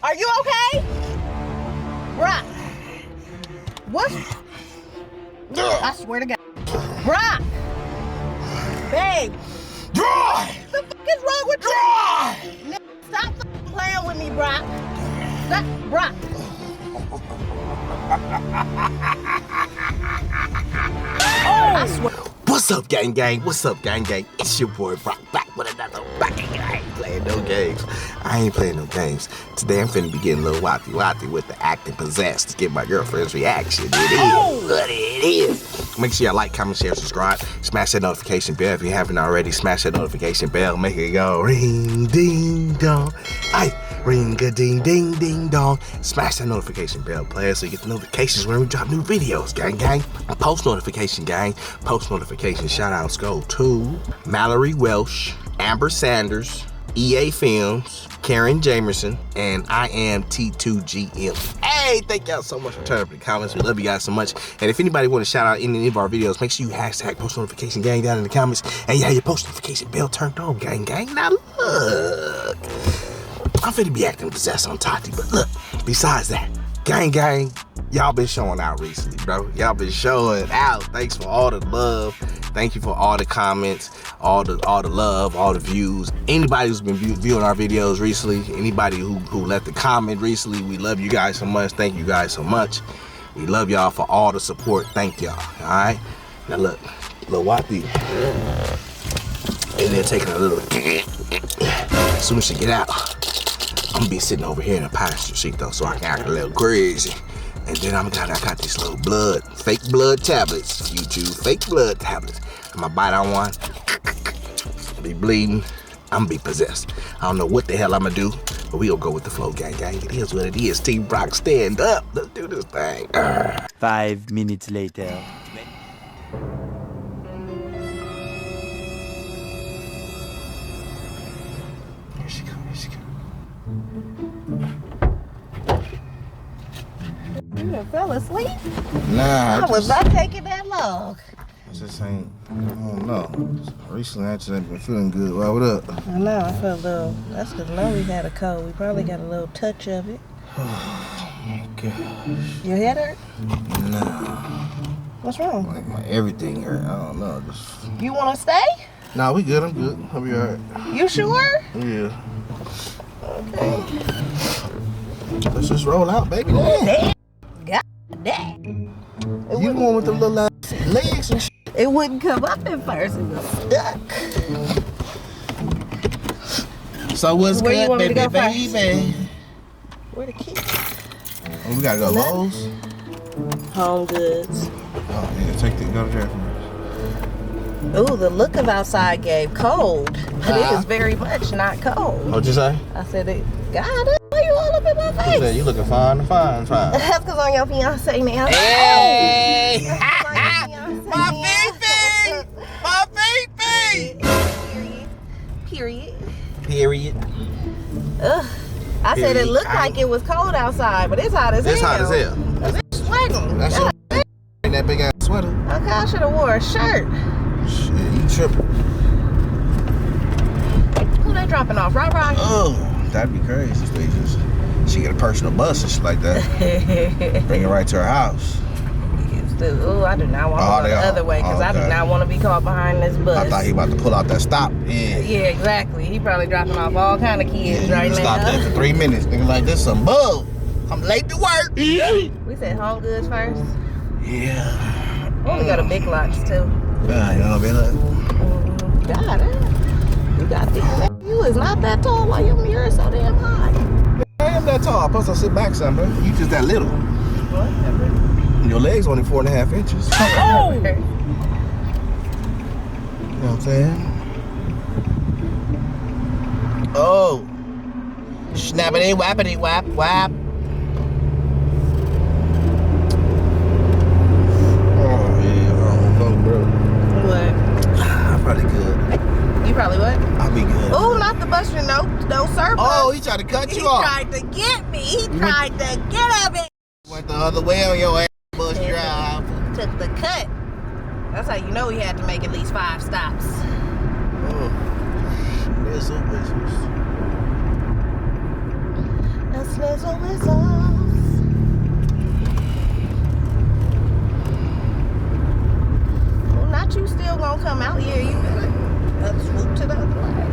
Are you okay? Bruh. What? I swear to God. Bruh. Babe. Dry! What the fuck is wrong with you? Stop playing with me, bruh. Stop, bruh. Oh. I swear. What's up, gang gang? What's up, gang gang? It's your boy Brock back with another bang. I ain't playing no games. I ain't playing no games. Today I'm finna be getting a little watty with the acting possessed to get my girlfriend's reaction. It is what it is. Make sure you like, comment, share, subscribe. Smash that notification bell if you haven't already. Smash that notification bell. Make it go ring ding dong. Aye. Ring a ding ding ding dong. Smash that notification bell, player, so you get the notifications when we drop new videos, gang gang. Post notification, gang. Post notification. Shout outs go to Mallory Welsh, Amber Sanders, EA Films, Karen Jamerson, and I am T2GM. Hey, thank y'all so much for turning up the comments. We love you guys so much. And if anybody want to shout out any of our videos, make sure you hashtag post notification gang down in the comments. And you have your post notification bell turned on, gang gang. Now look, I'm finna be acting possessed on Tati, but look, besides that, gang gang, y'all been showing out recently, bro. Y'all been showing out. Thanks for all the love. Thank you for all the comments, all the love, all the views. Anybody who's been viewing our videos recently, anybody who left a comment recently, we love you guys so much. Thank you guys so much. We love y'all for all the support. Thank y'all. All right. Now look, little Wati, and they're taking a little. As soon as she get out, I'm gonna be sitting over here in a passenger seat though, so I can act a little crazy. And then I got these little fake blood tablets. YouTube, fake blood tablets. I'm gonna bite on one, be bleeding. I'm gonna be possessed. I don't know what the hell I'm gonna do, but we gonna go with the flow, gang gang. It is what it is. Team Brock, stand up. Let's do this thing. 5 minutes later. Here she comes, here she comes. You fell asleep? Nah, I was not taking that long. I just ain't, I don't know. Recently I just ain't been feeling good. Why, what up? I know, I felt a little, that's because Lori had a cold. We probably got a little touch of it. Oh my gosh. Your head hurt? Nah. What's wrong? Like my everything hurt. I don't know. Just... You want to stay? Nah, we good. I'm good. I'll be alright. You sure? Yeah. Okay. Let's just roll out, baby. Damn. God dang. You the one with the little ass legs and shit. It wouldn't come up at first. It was stuck. So what's Where you good, want me to baby, go first? baby? Where the kids? Oh, we gotta go Lowe's? Home Goods. Oh, yeah. Take the, go to there. Ooh, the look of outside gave cold, but it is very much not cold. What'd you say? I said, God, why you all up in my face? You said you looking fine, fine, fine. That's because I'm your fiancé now. Hey! My baby! My baby! Period. Period. Ugh. I said it looked like it was cold outside, but it's hot as hell. It's hot as hell. It's sweating. That's your in that big ass sweater. Okay, I should have wore a shirt. Shit, you tripping. Who they dropping off? Right? Oh, that'd be crazy. She get a personal bus and shit like that. Bring it right to her house. Oh, I do not want to go the other way because I do not want to be caught behind this bus. I thought he about to pull out that stop. Yeah. Yeah, exactly. He probably dropping off all kind of kids right now. Stop there for 3 minutes. Nigga like this some bull. I'm late to work. We said Home Goods first. Yeah. Oh, we go to Big Lots too. You know what I mean? God, you got these. You is not that tall. Why your mirror so damn high? I am that tall. Plus I sit back some, bro. You just that little. Whatever. Your legs only 4.5 inches. Oh! You know what I'm saying? Oh. Snappity wappity wap wap. Oh yeah, I don't know, bro. What? I'm probably good. You probably what? I'll be good. Oh, not the bus, you know, no surplus. Oh, he tried to cut you off. He tried to get me. He tried to get at me. Went the other way on your ass bus drive. Took the cut. That's how you know he had to make at least 5 stops. Oh, there's so much. Snizzle whistles. Well, not you still gonna come out here. You better swoop to the other way.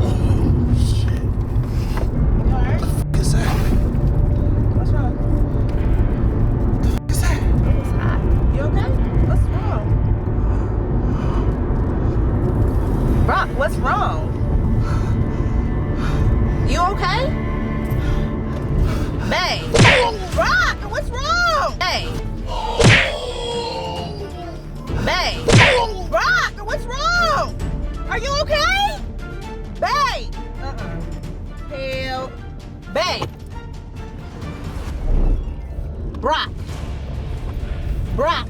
Oh, shit. You alright? What the fuck is that? What's wrong? What the fuck is that? It's hot. You okay? What's wrong? Brock, what's wrong? You okay? Babe. Brock, what's wrong? Babe. Babe. Brock, what's wrong? Are you okay? Babe. Hell. Babe. Brock. Brock.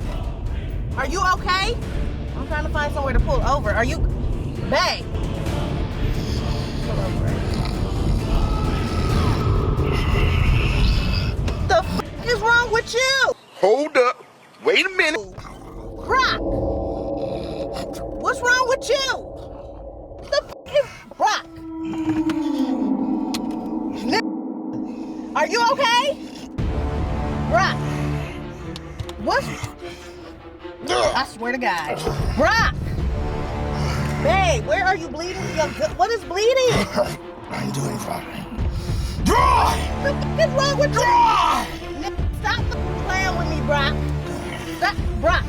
Are you okay? I'm trying to find somewhere to pull over. Are you... Babe. Pull over. The f*** is wrong with you? Hold up. Wait a minute. Brock. What's wrong with you? The f*** is... Brock. Are you okay? Brock. What's... I swear to God. Brock. Babe, where are you bleeding? What is bleeding? I'm doing fine. What the f*** is wrong with you? Stop playing with me, Brock. Stop, Brock.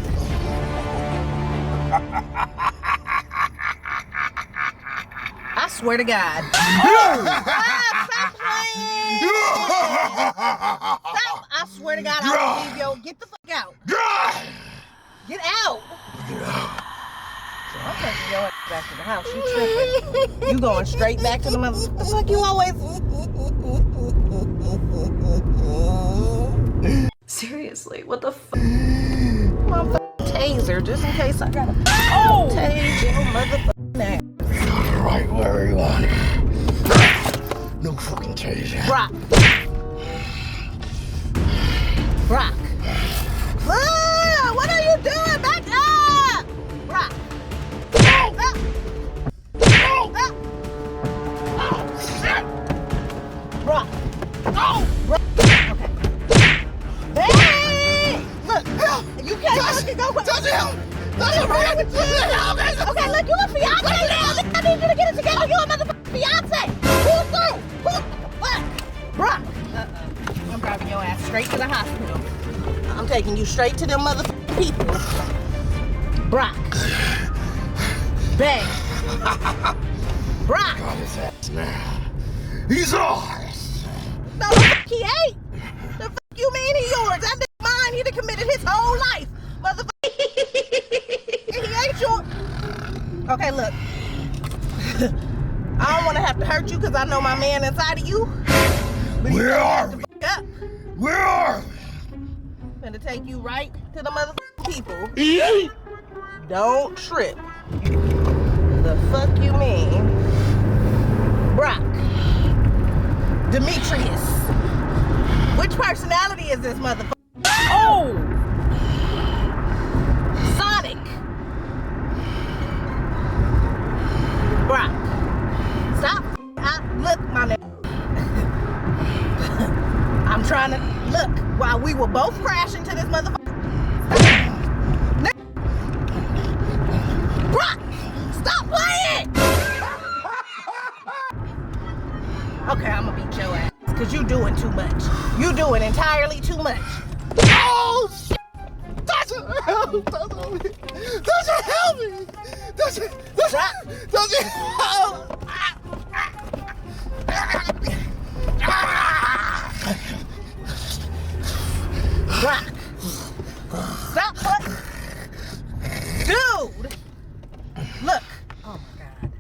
I swear to God. Stop playing. Stop. I swear to God, I will leave yo. Get the fuck out. Get out. I'm taking your ass back to the house. You tripping. You going straight back to the mother. What the fuck you always... Seriously, what the fuck? Motherfucking taser, just in case I gotta... Oh! Tase your motherfucking ass. Right where you want. No fucking taser. Brock. Brock. Ah, what are you doing? Back up! Brock. Up. Brock. Brock. Okay. Hey! Look, you can't fucking go. Okay, look, you a fiance now. I need you to get it together. You a motherfucking fiance. Pull through. What? Brock. I'm driving your ass straight to the hospital. I'm taking you straight to them motherfucking people. Brock. Bang. Brock. Got his ass now. He's ours. No, the fuck he ain't. The fuck you mean he yours? That nigga mine. He done committed his whole life. Motherfucker. He ain't yours. Okay, look. I don't want to have to hurt you because I know my man inside of you. Where are we? Up. Where are we? I'm gonna take you right to the motherfucking people. Don't trip. The fuck you mean? Brock. Demetrius. Which personality is this motherfucker? Oh! Sonic. Brock. Stop. Look, my nigga. I'm trying to look while we were both crashing to this motherfucker. Brock, stop playing! Okay, I'm gonna beat your ass because you doing too much. You doing entirely too much. Oh shit! Tasha, help! Tasha, help me! Tasha, help! Brock, stop playing. Dude! Look. Oh my God.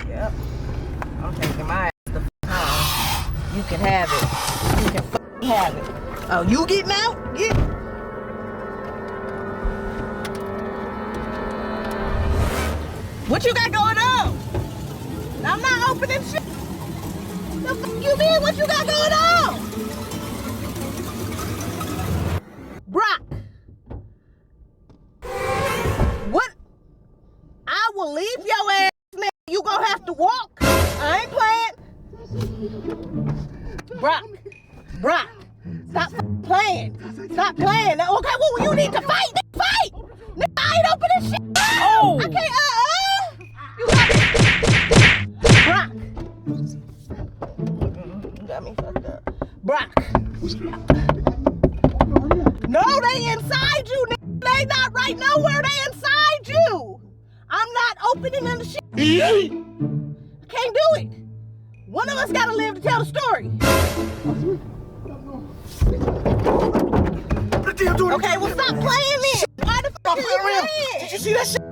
Yep. I'm taking my ass the f home. You can have it. You can f have it. Oh, you getting out? Get. What you got going on? I'm not opening shit. The f you mean? What you got going on? Brock. What? I will leave your ass, man. You gonna have to walk. I ain't playing. Brock, stop playing. Stop playing. Okay, well, you need to fight. Fight. Nigga, I ain't open this shit. Oh. I can't, You got got me fucked up. Brock. No, they inside you, nigga. They not right nowhere. They inside you. I'm not opening them shit. I can't do it. One of us gotta live to tell the story. Okay, well stop playing then. Why the fuck are you playing? Did you see that shit?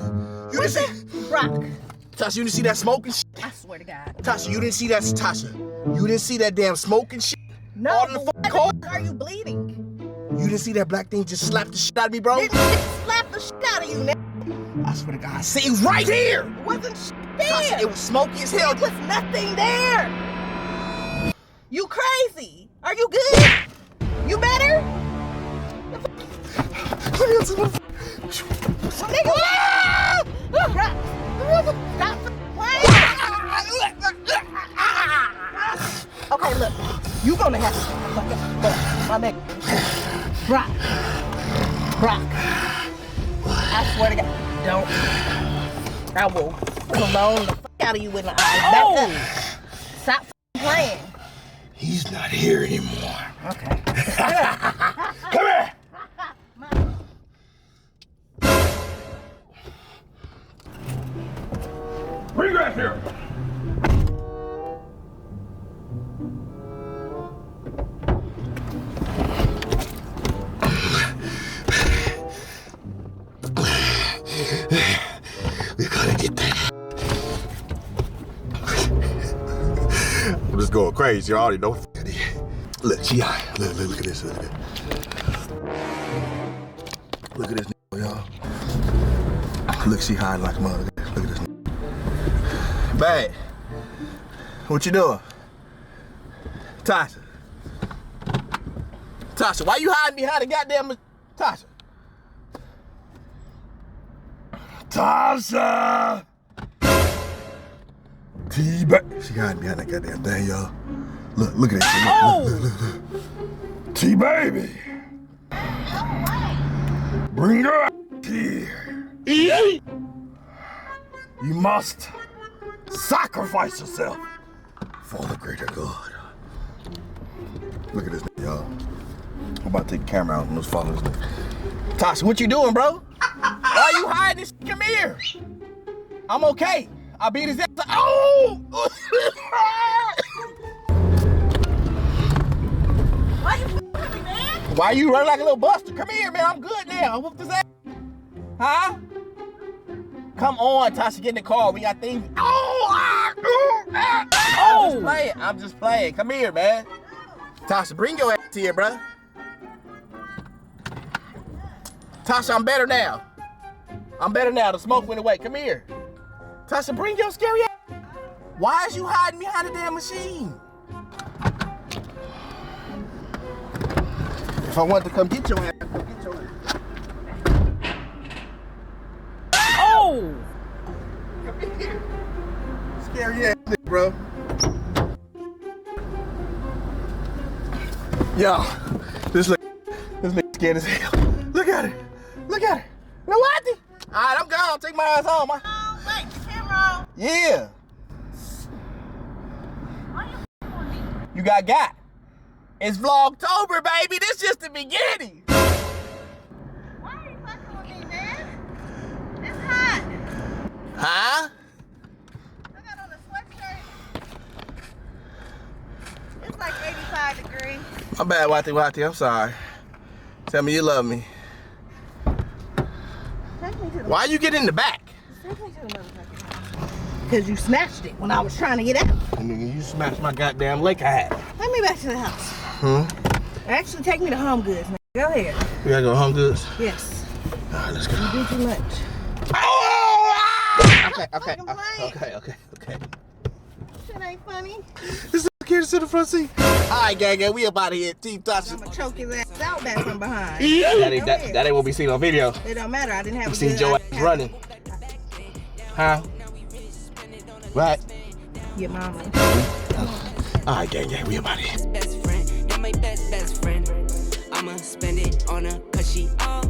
You didn't see Brock. Tasha, you didn't see that smoking shit? I swear to God. Tasha, you didn't see that, Tasha. You didn't see that damn smoking shit? No, all in the fucking car? Are you bleeding? You didn't see that black thing just slap the shit out of me, bro? Didn't slap the shit out of you, nigga. I swear to God, see, right here! It wasn't shit there. Tasha, it was smoky as hell. There was nothing there. You crazy? Are you good? You better? Nigga, stop playing. Okay, look, you gonna have to my nigga. Brock. I swear to God, don't. I will cologne the fuck out of you in the eyes. Oh. Stop playing. He's not here anymore. Okay. Come here. Bring her out here. We gotta get that. I'm just going crazy. You already know. Look, she high. Look at this. Look at this, y'all. Look, she hiding like a mother. Look at this. Bad. What you doing? Tasha, why you hiding behind the goddamn Tasha? Tasha! T-Baby. She hiding behind that goddamn thing, y'all. Look at that shit. Look. T-Baby. Bring her out here. You must sacrifice yourself for the greater good. Look at this, y'all. I'm about to take the camera out and let's follow this nigga. Tasha, what you doing, bro? Why you hiding this? Come here. I'm okay. I'll beat his ass. Oh! Why you f***ing me, man? Why you running like a little buster? Come here, man. I'm good now. I whooped his ass. Huh? Come on, Tasha, get in the car. We got things. I'm just playing. Come here, man. Tasha, bring your ass here, bro. Tasha, I'm better now. The smoke went away. Come here. Tasha, bring your scary ass. Why is you hiding behind the damn machine? If I wanted to come get your ass, come get your ass. Oh! Come here. Scary ass nigga, bro. Yo, this nigga scared as hell. Look at her. No, what? Alright, I'm gone. Take my ass home. Oh, wait, the camera. Yeah. Why you f***ing me? You got. It's Vlogtober, baby. This just the beginning. Why are you fucking with me, man? It's hot. Huh? I got on a sweatshirt. It's like 85 degrees. My bad, Wati. I'm sorry. Tell me you love me. Take me to the Why you get in the back? Take me to the motherfucking house. Because you smashed it when I was trying to get out. Nigga, you smashed my goddamn lake I had. Take me back to the house. Actually, take me to Home Goods, man. Go ahead. We gotta go to Home Goods? Yes. Alright, let's go. You do too much. Okay. Shit ain't funny. This is carried us to the front seat. All right, gang, we about to hit Team Tasha. I'm gonna choke his ass out back from behind. That ain't what we seen on video. It don't matter. I didn't have We a seen good Joe eye. ass running. Huh? What? Your mama. All right, gang, we about to hit. Best friend, you're my best friend. I'ma spend it on her cause she all